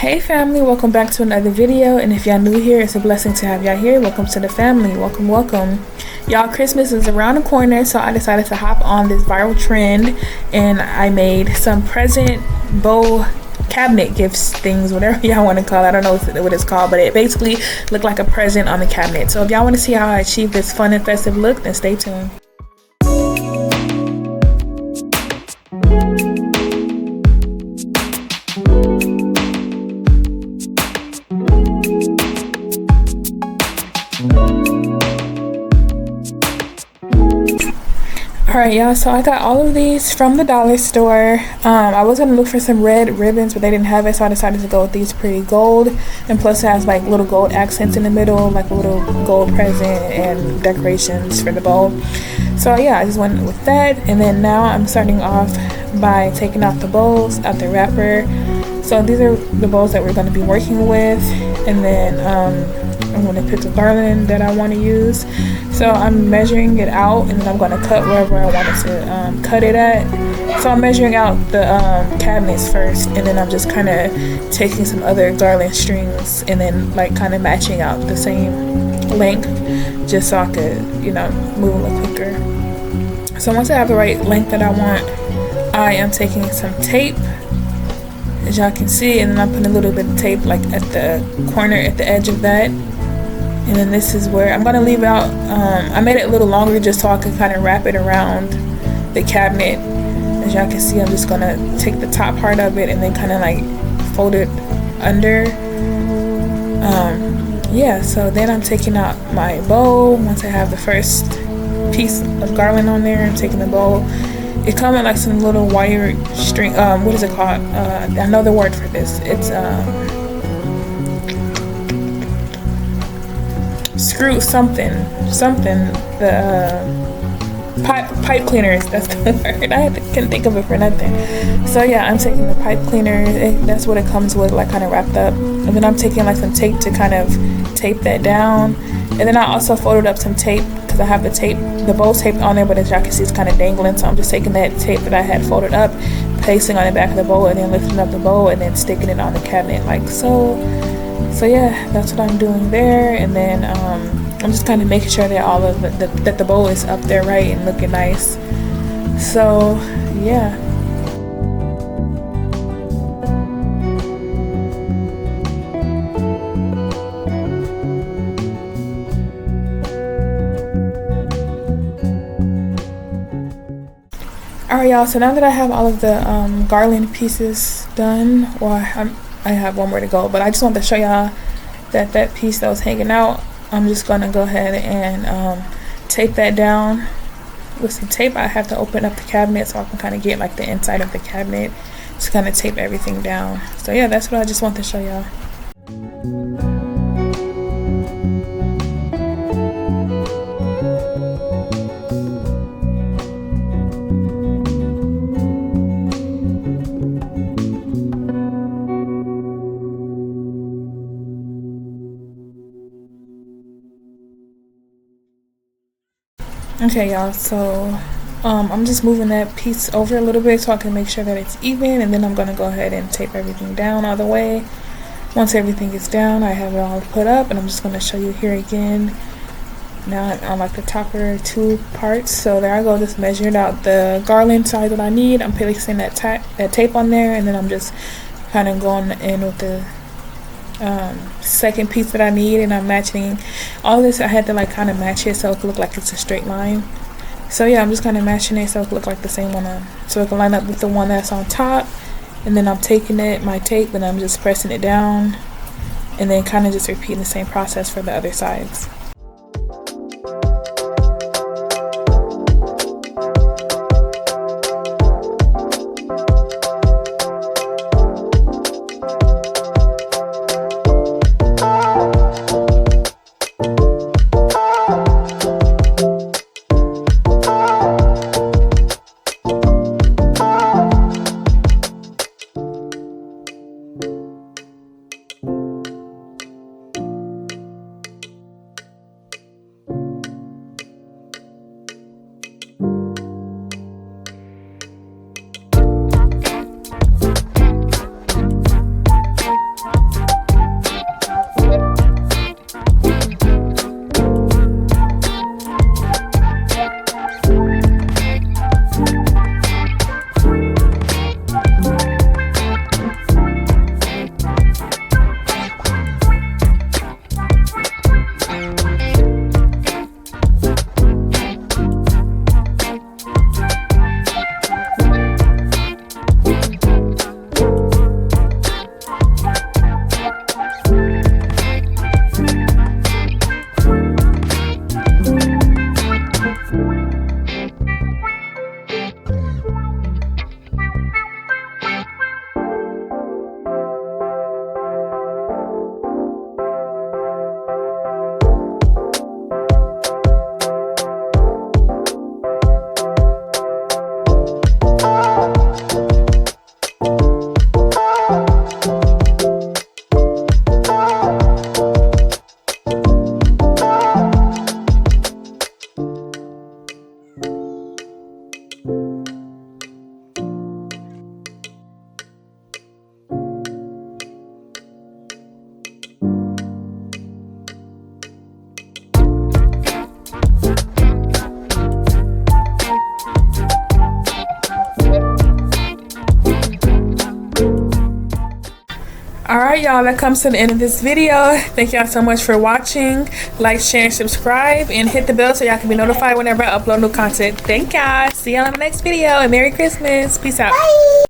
Hey family, welcome back to another video, and if y'all new here, it's a blessing to have y'all here. Welcome to the family. Welcome. Y'all, Christmas is around the corner, so I decided to hop on this viral trend and I made some present bow cabinet gifts things, whatever y'all want to call it. I don't know what it's called, but it basically looked like a present on the cabinet. So if y'all want to see how I achieved this fun and festive look, then stay tuned. Alright y'all, so I got all of these from the dollar store. I was gonna look for some red ribbons, but they didn't have it, so I decided to go with these pretty gold, and plus it has like little gold accents in the middle, like a little gold present and decorations for the bowl. So yeah, I just went with that, and then now I'm starting off by taking off the bowls out the wrapper. So these are the bowls that we're going to be working with, and then I'm going to pick the garland that I want to use. So I'm measuring it out, and then I'm going to cut wherever I want it to cut it at. So I'm measuring out the cabinets first, and then I'm just kind of taking some other garland strings and then like kind of matching out the same length, just so I could, move a little quicker. So once I have the right length that I want, I am taking some tape, as y'all can see, and then I'm putting a little bit of tape like at the corner, at the edge of that. And then this is where I'm gonna leave out, I made it a little longer just so I could kind of wrap it around the cabinet. As y'all can see, I'm just gonna take the top part of it and then kind of like fold it under. Yeah, so then I'm taking out my bowl. Once I have the first piece of garland on there, I'm taking the bowl. It comes with like some little wire string, what is it called? I know the word for this. It's screw something, the pipe cleaners, that's the word. I couldn't think of it for nothing. So yeah, I'm taking the pipe cleaner, that's what it comes with, like kind of wrapped up, and then I'm taking like some tape to kind of tape that down. And then I also folded up some tape because I have the bowl tape on there, but as y'all can see, it's kind of dangling. So I'm just taking that tape that I had folded up, placing on the back of the bowl, and then lifting up the bowl and then sticking it on the cabinet like so. So yeah, that's what I'm doing there. And then I'm just kind of making sure that all of that the bowl is up there right and looking nice. So yeah. Alright y'all, so now that I have all of the garland pieces done, I have one more to go, but I just wanted to show y'all that piece that was hanging out. I'm just gonna go ahead and tape that down with some tape. I have to open up the cabinet so I can kind of get like the inside of the cabinet to kind of tape everything down. So yeah, that's what I just want to show y'all. Okay y'all, so I'm just moving that piece over a little bit so I can make sure that it's even, and then I'm gonna go ahead and tape everything down all the way. Once everything is down, I have it all put up, and I'm just gonna show you here again. Now on like the topper two parts, so there I go, just measured out the garland size that I need. I'm placing that tape on there, and then I'm just kind of going in with the second piece that I need, and I'm matching all this. I had to like kind of match it so it could look like it's a straight line. So yeah, I'm just kind of matching it so it could look like the same one, so it can line up with the one that's on top. And then I'm taking my tape, and I'm just pressing it down, and then kind of just repeating the same process for the other sides. Alright y'all, that comes to the end of this video. Thank y'all so much for watching. Like, share, and subscribe, and hit the bell so y'all can be notified whenever I upload new content. Thank y'all. See y'all in the next video, and Merry Christmas. Peace out. Bye.